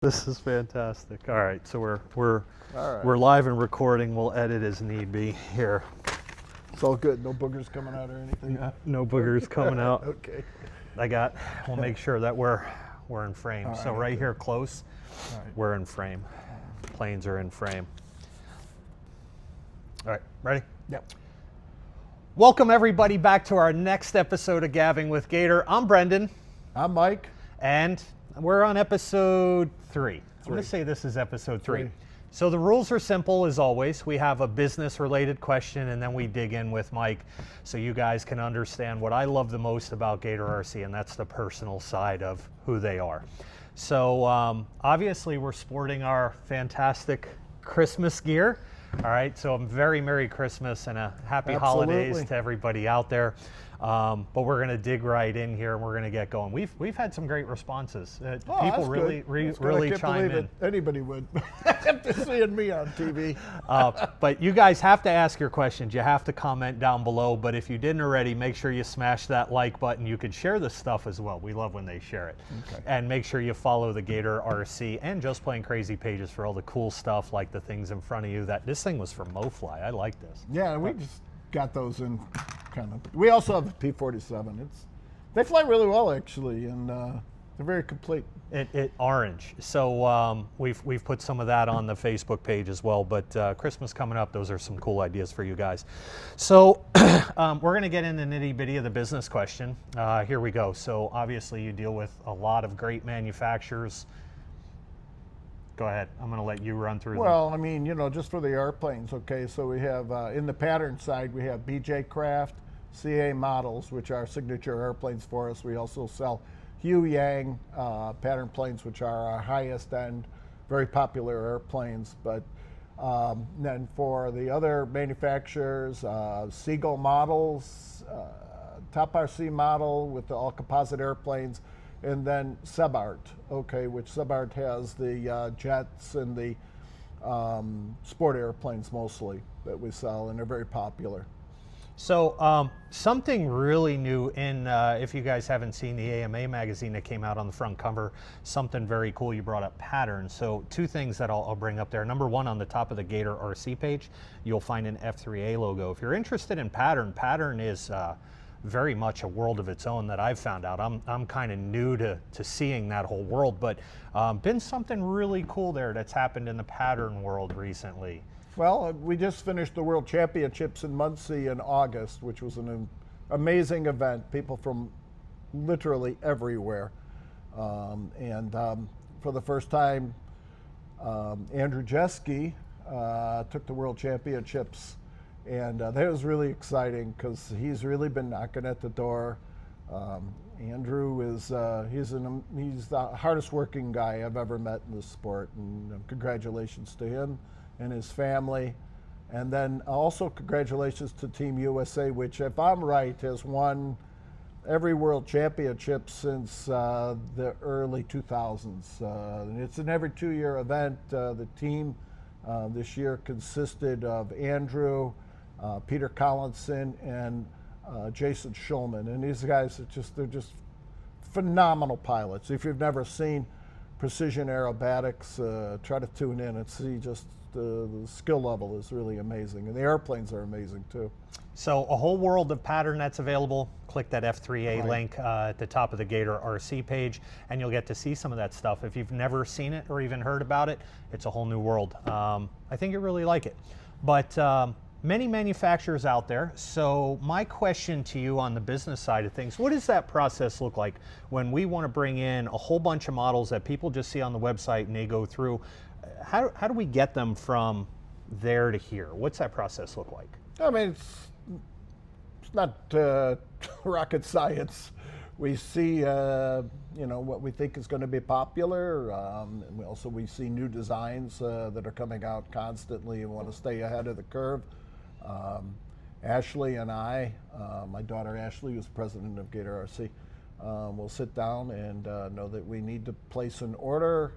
This is fantastic. All right, so we're All right. we're live and recording. We'll edit as need be here. It's all good. No boogers coming out or anything. No boogers coming out. Okay. We'll make sure that we're in frame. All So right, right okay. here close, All right. we're in frame. Planes are in frame. All right, ready? Yep. Welcome everybody back to our next episode of Gabbing with Gator. I'm Brendan, I'm Mike. and we're on episode 3. I'm going to say this is episode 3. So the rules are simple as always. We have a business related question and then we dig in with Mike so you guys can understand what I love the most about Gator-RC, and that's the personal side of who they are. So obviously we're sporting our fantastic Christmas gear. All right, so a very Merry Christmas and a happy holidays to everybody out there. But we're going to dig right in here and we're going to get going. We've had some great responses. People really chime in. Anybody would after seeing me on TV. But you guys have to ask your questions. You have to comment down below. But if you didn't already, make sure you smash that like button. You can share this stuff as well. We love when they share it. Okay. And make sure you follow the Gator-RC and Just Plain Crazy pages for all the cool stuff like the things in front of you. This thing was from MoFly. I like this. Yeah, we just got those in kind of. We also have the P-47. They fly really well actually, and they're very complete. It orange. So we've put some of that on the Facebook page as well. But Christmas coming up, those are some cool ideas for you guys. So we're going to get in the nitty bitty of the business question. Here we go. So obviously you deal with a lot of great manufacturers. Go ahead. I'm going to let you run through them. Well, I mean, just for the airplanes, okay, so we have, in the pattern side, we have BJ Craft, CA models, which are signature airplanes for us. We also sell Hugh Yang pattern planes, which are our highest end, very popular airplanes. But then for the other manufacturers, Seagull models, Top RC model with the all composite airplanes, and then Sebart, okay, which Sebart has the jets and the sport airplanes mostly that we sell, and they're very popular. So something really new in, if you guys haven't seen the AMA magazine that came out on the front cover, something very cool. You brought up patterns. So two things that I'll bring up there. Number one, on the top of the Gator-RC page, you'll find an F3A logo. If you're interested in pattern is very much a world of its own that I've found out. I'm kind of new to seeing that whole world, but been something really cool there that's happened in the pattern world recently. Well, we just finished the World Championships in Muncie in August, which was an amazing event. People from literally everywhere. For the first time, Andrew Jeske took the World Championships. And that was really exciting because he's really been knocking at the door. Andrew is he's the hardest working guy I've ever met in this sport, and congratulations to him and his family. And then also congratulations to Team USA, which, if I'm right, has won every World Championship since the early 2000s. And it's an every 2-year event. The team this year consisted of Andrew, Peter Collinson, and Jason Schulman, and these guys they're just phenomenal pilots. If you've never seen precision aerobatics, try to tune in and see just the skill level is really amazing, and the airplanes are amazing too. So a whole world of pattern that's available. Click that F3A link at the top of the Gator-RC page, and you'll get to see some of that stuff. If you've never seen it or even heard about it, it's a whole new world. I think you'll really like it. But many manufacturers out there. So my question to you on the business side of things, what does that process look like when we want to bring in a whole bunch of models that people just see on the website and they go through? How do we get them from there to here? What's that process look like? I mean, it's not rocket science. We see, what we think is going to be popular. And we see new designs that are coming out constantly and want to stay ahead of the curve. Ashley and I, my daughter Ashley, who's president of Gator-RC, we'll sit down and know that we need to place an order,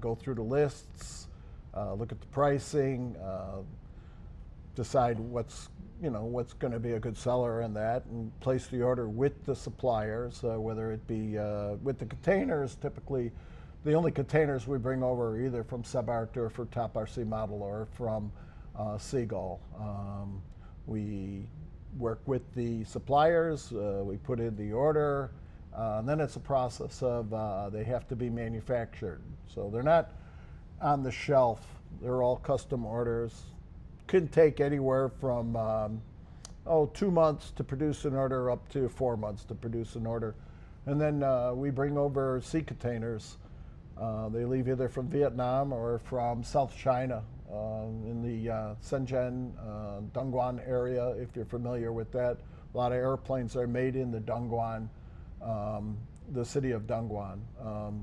go through the lists, look at the pricing, decide what's going to be a good seller in that, and place the order with the suppliers, whether it be with the containers. Typically the only containers we bring over are either from Subart or for Top RC Model or from Seagull. We work with the suppliers, we put in the order, and then it's a process of they have to be manufactured. So they're not on the shelf, they're all custom orders. Can take anywhere from 2 months to produce an order up to 4 months to produce an order. And then we bring over sea containers. They leave either from Vietnam or from South China in the Shenzhen, Dongguan area, if you're familiar with that. A lot of airplanes are made in the Dongguan, the city of Dongguan,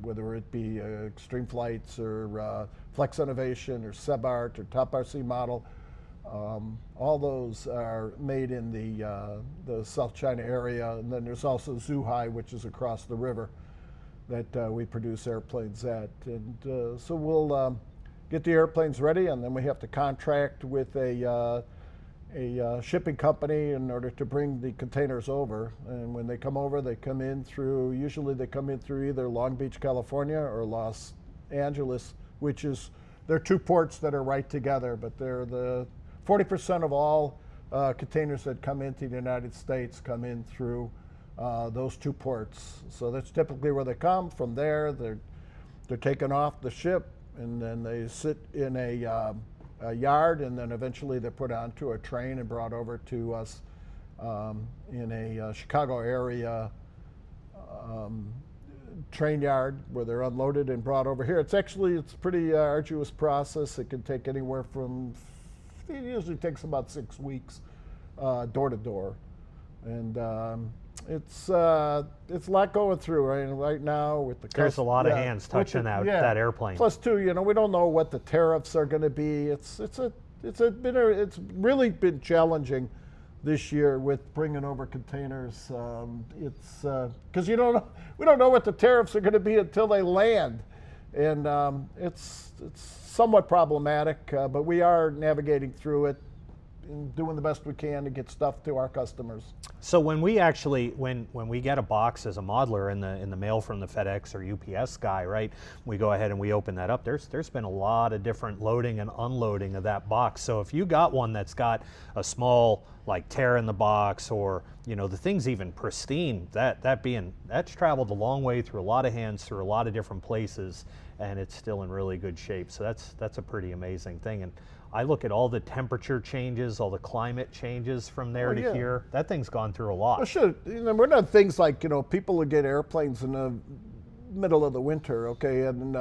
whether it be Extreme Flights or Flex Innovation or Subart or Top RC Model. All those are made in the South China area, and then there's also Zhuhai, which is across the river, that we produce airplanes at. And so we'll get the airplanes ready, and then we have to contract with a shipping company in order to bring the containers over. And when they come over, they come in through, usually they come in through either Long Beach, California or Los Angeles, which is, they're two ports that are right together, but they're the 40% of all containers that come into the United States come in through those two ports. So that's typically where they come. From there, they're taken off the ship, and then they sit in a yard, and then eventually they're put onto a train and brought over to us in a Chicago area train yard where they're unloaded and brought over here. It's a pretty arduous process. It can take anywhere from, it usually takes about 6 weeks door to door. And it's a lot going through right now with the There's a lot of hands touching that airplane. Plus, too, we don't know what the tariffs are going to be. It's really been challenging this year with bringing over containers. It's because we don't know what the tariffs are going to be until they land, and it's somewhat problematic. But we are navigating through it and doing the best we can to get stuff to our customers. So when we actually, when we get a box as a modeler in the mail from the FedEx or UPS guy, right, we go ahead and we open that up. There's been a lot of different loading and unloading of that box. So if you got one that's got a small like tear in the box, or the thing's even pristine, that's traveled a long way through a lot of hands, through a lot of different places, and it's still in really good shape. So that's a pretty amazing thing. And I look at all the temperature changes, all the climate changes from there to here. That thing's gone through a lot. Well, sure. We're not things like, people will get airplanes in the middle of the winter, okay? And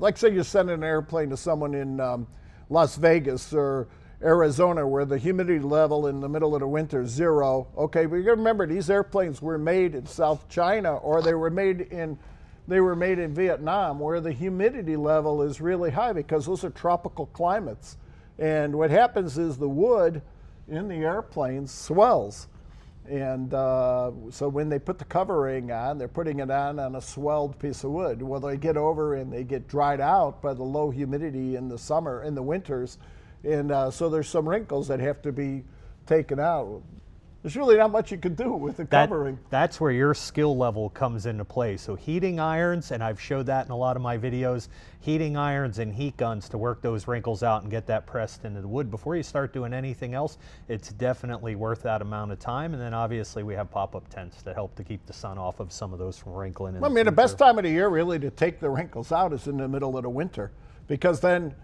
like say you're sending an airplane to someone in Las Vegas or Arizona where the humidity level in the middle of the winter is 0. Okay, but you gotta remember these airplanes were made in South China, or they were made in Vietnam, where the humidity level is really high because those are tropical climates. And what happens is the wood in the airplanes swells. And so when they put the covering on, they're putting it on a swelled piece of wood. Well, they get over and they get dried out by the low humidity in the winters. And so there's some wrinkles that have to be taken out. There's really not much you can do with the covering. That's where your skill level comes into play. So heating irons, and I've showed that in a lot of my videos, heating irons and heat guns to work those wrinkles out and get that pressed into the wood. Before you start doing anything else, it's definitely worth that amount of time. And then obviously we have pop-up tents that help to keep the sun off of some of those from wrinkling. The best time of the year really to take the wrinkles out is in the middle of the winter, because then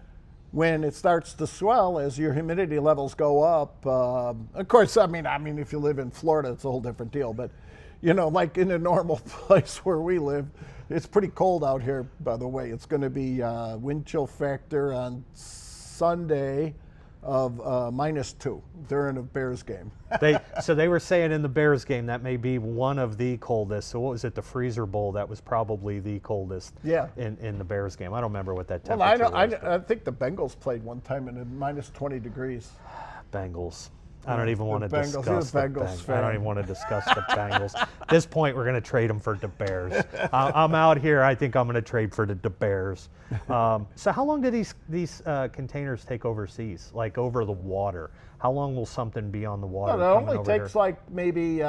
when it starts to swell as your humidity levels go up, of course, I mean, if you live in Florida, it's a whole different deal. But, like in a normal place where we live, it's pretty cold out here, by the way. It's going to be wind chill factor on Sunday of -2 during a Bears game. So they were saying in the Bears game that may be one of the coldest. So what was it, the Freezer Bowl? That was probably the coldest in the Bears game. I don't remember what that temperature was. I think the Bengals played one time in -20 degrees. Bengals. I don't even want to discuss the Bengals. I don't even want to discuss the Bengals. At this point, we're going to trade them for the Bears. I'm out here. I think I'm going to trade for the Bears. So how long do these containers take overseas, like over the water? How long will something be on the water? It only takes like maybe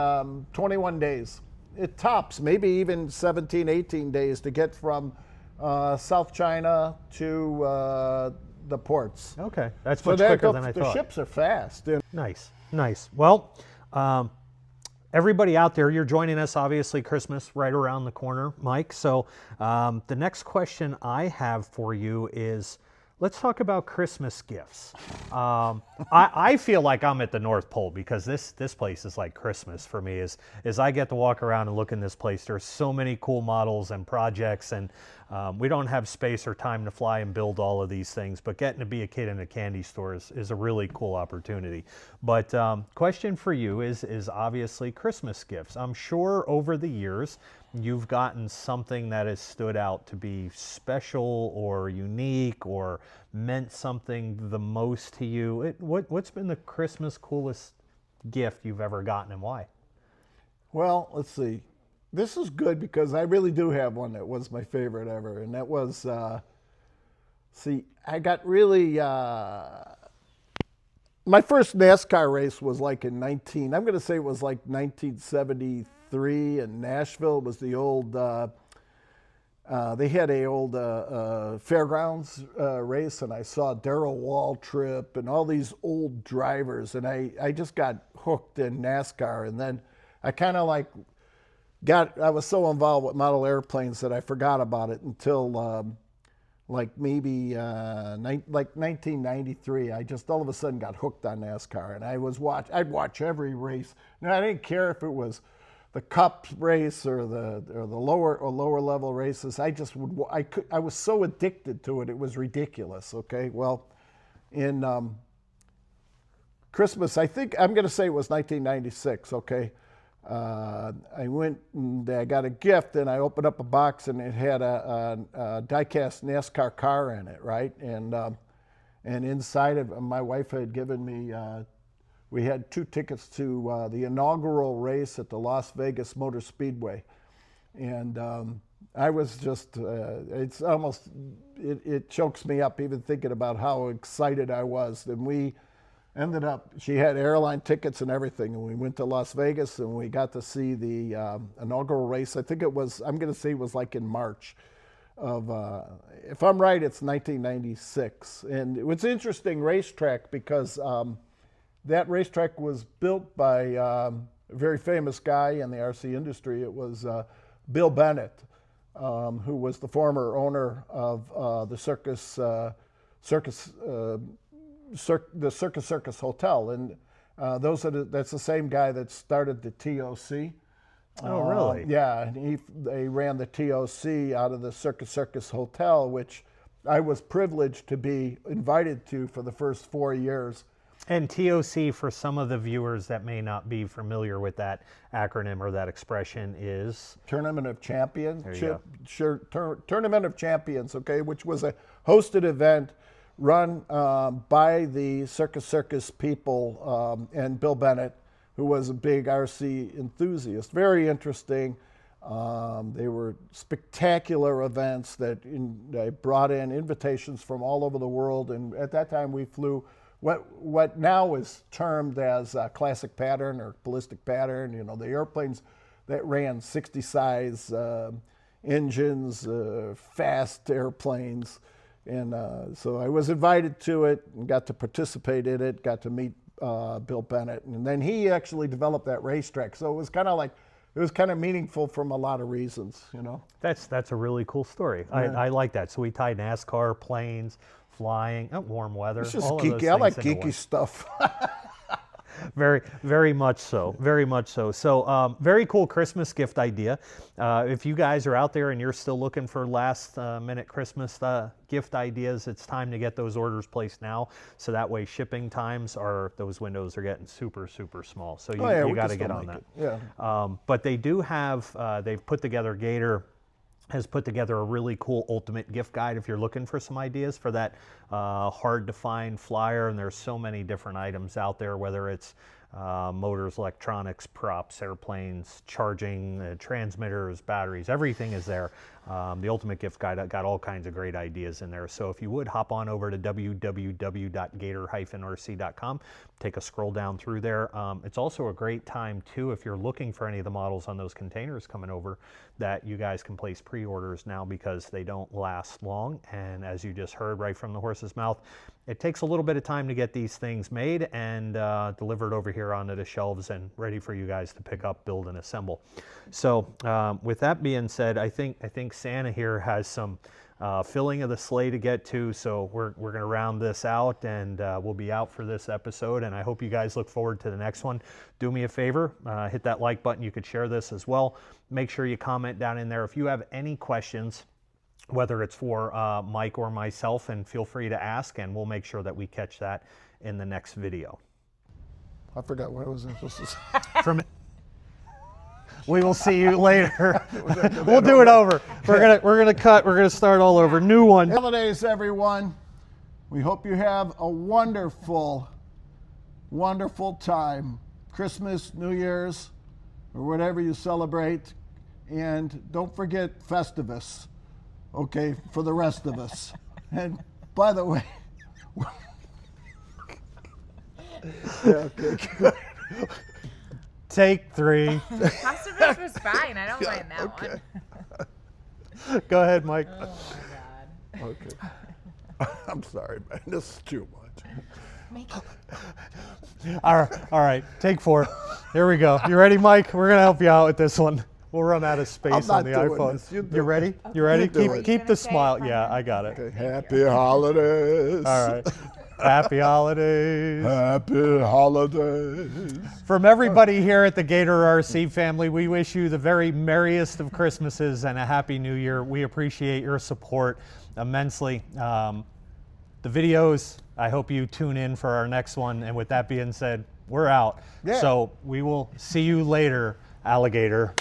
21 days. It tops, maybe even 17, 18 days to get from South China to the ports. Okay, that's So much that quicker than I the thought. ships are fast. And Nice, nice. Well, everybody out there, you're joining us, obviously Christmas right around the corner, Mike. So the next question I have for you is, let's talk about Christmas gifts. I feel like I'm at the North Pole because this place is like Christmas for me. As I get to walk around and look in this place, there's so many cool models and projects, and we don't have space or time to fly and build all of these things, but getting to be a kid in a candy store is a really cool opportunity. But question for you is obviously Christmas gifts. I'm sure over the years you've gotten something that has stood out to be special or unique or meant something the most to you. What's been the Christmas coolest gift you've ever gotten, and why? well, let's see. This is good because I really do have one that was my favorite ever, and that was, I got really, my first NASCAR race was like in I'm going to say it was like 1973 in Nashville. It was the old, they had a old fairgrounds race, and I saw Darrell Waltrip and all these old drivers, and I just got hooked in NASCAR, and then I kind of like I was so involved with model airplanes that I forgot about it until like maybe like 1993. I just all of a sudden got hooked on NASCAR, and I'd watch every race. And I didn't care if it was the Cup race or the lower level races. I was so addicted to it. It was ridiculous. Okay, well, in Christmas, I think I'm going to say it was 1996. Okay. I went and I got a gift, and I opened up a box, and it had a die-cast NASCAR car in it, right? And inside of my wife had given me, we had 2 tickets to the inaugural race at the Las Vegas Motor Speedway, and I was just, it's almost, it chokes me up even thinking about how excited I was. And we ended up, she had airline tickets and everything, and we went to Las Vegas, and we got to see the inaugural race. I think it was, I'm going to say it was like in March of, if I'm right, it's 1996. And it was an interesting racetrack because that racetrack was built by a very famous guy in the RC industry. It was Bill Bennett, who was the former owner of the Circus Hotel, and that's the same guy that started the TOC. Oh, really? Yeah, and they ran the TOC out of the Circus Hotel, which I was privileged to be invited to for the first 4 years. And TOC, for some of the viewers that may not be familiar with that acronym or that expression, is? Tournament of Champions. There you go. Tournament of Champions, okay, which was a hosted event run by the Circus people and Bill Bennett, who was a big RC enthusiast. Very interesting. They were spectacular events that they brought in invitations from all over the world. And at that time, we flew what now is termed as classic pattern or ballistic pattern. You know, the airplanes that ran 60 size engines, fast airplanes. And so I was invited to it and got to participate in it, got to meet Bill Bennett. And then he actually developed that racetrack. So it was kind of like, it was kind of meaningful from a lot of reasons, you know. That's a really cool story. Yeah. I like that. So we tie NASCAR, planes, flying, warm weather. It's just all geeky. I like geeky stuff. Very, very much so. Very much so. So, very cool Christmas gift idea. If you guys are out there and you're still looking for last-minute Christmas gift ideas, it's time to get those orders placed now. So that way, shipping times those windows are getting super, super small. So you got to get on that. Yeah. But they do have. They've put together Gator has put together a really cool ultimate gift guide if you're looking for some ideas for that hard to find flyer. And there's so many different items out there, whether it's motors, electronics, props, airplanes, charging, transmitters, batteries, everything is there. The Ultimate Gift Guide got all kinds of great ideas in there. So if you would hop on over to www.gator-rc.com, take a scroll down through there. It's also a great time too, if you're looking for any of the models on those containers coming over, that you guys can place pre-orders now because they don't last long. And as you just heard right from the horse's mouth, it takes a little bit of time to get these things made and delivered over here onto the shelves and ready for you guys to pick up, build, and assemble. So with that being said, I think Santa here has some filling of the sleigh to get to, so we're going to round this out, and we'll be out for this episode, and I hope you guys look forward to the next one. Do me a favor, hit that like button. You could share this as well. Make sure you comment down in there if you have any questions, whether it's for Mike or myself, and feel free to ask, and we'll make sure that we catch that in the next video. I forgot what I was supposed to say. We will see you later. We'll do it over. We're gonna cut. We're gonna start all over. New one. Holidays, everyone. We hope you have a wonderful, wonderful time. Christmas, New Year's, or whatever you celebrate. And don't forget Festivus, okay, for the rest of us. And by the way, yeah, okay, good. Take 3. Festivus was fine. I don't mind that Okay. one. Go ahead, Mike. Oh my God. Okay. I'm sorry, man. This is too much. Make it. All right. Take 4. Here we go. You ready, Mike? We're gonna help you out with this one. We'll run out of space I'm on the not doing iPhone. this. You do You it. ready? You ready? You do it. Keep You're the gonna say smile. it, Yeah, Mama? I got it. Okay. Happy holidays. All right. Happy holidays. Happy holidays. From everybody here at the Gator-RC family, we wish you the very merriest of Christmases and a happy New Year. We appreciate your support immensely. The videos, I hope you tune in for our next one. And with that being said, we're out. Yeah. So we will see you later, alligator.